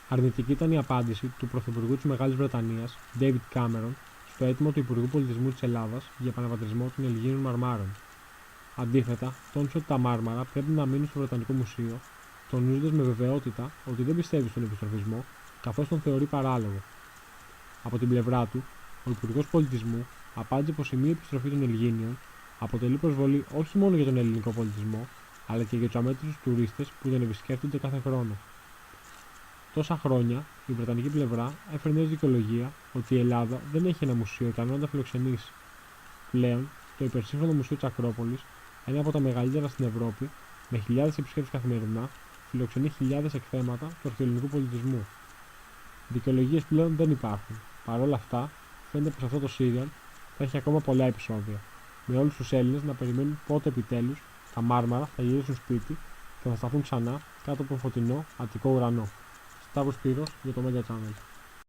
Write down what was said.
Αρνητική ήταν η απάντηση του Πρωθυπουργού της Μεγάλης Βρετανίας, David Cameron, στο αίτημα του Υπουργού Πολιτισμού της Ελλάδας για επαναπατρισμό των Αιγύρων Μαρμάρων. Αντίθετα, τόνισε ότι τα μάρμαρα πρέπει να μείνουν στο Βρετανικό Μουσείο, τονίζοντας με βεβαιότητα ότι δεν πιστεύει στον επιστροφισμό, καθώς τον θεωρεί παράλογο. Από την πλευρά του, ο Υπουργός Πολιτισμού απάντησε πως η μη επιστροφή των Αιγύριων αποτελεί προσβολή όχι μόνο για τον ελληνικό πολιτισμό, αλλά και για τους αμέτρητους τουρίστες που τον επισκέπτονται κάθε χρόνο. Τόσα χρόνια, η Βρετανική πλευρά έφερνε ως δικαιολογία ότι η Ελλάδα δεν έχει ένα μουσείο ικανό να τα φιλοξενήσει. Πλέον, το υπερσύγχρονο Μουσείο της Ακρόπολης, ένα από τα μεγαλύτερα στην Ευρώπη, με χιλιάδες επισκέπτες καθημερινά, φιλοξενεί χιλιάδες εκθέματα του αρχαιοελληνικού πολιτισμού. Δικαιολογίες πλέον δεν υπάρχουν. Παρ' όλα αυτά, φαίνεται πως αυτό το σύριαλ θα έχει ακόμα πολλά επεισόδια, με όλους τους Έλληνες να περιμένουν πότε επιτέλους τα μάρμαρα θα γυρίσουν σπίτι και θα σταθούν ξανά κάτω από τον φωτεινό Αττικό ουρανό. Σταύρος Σπύρος για το Media Channel.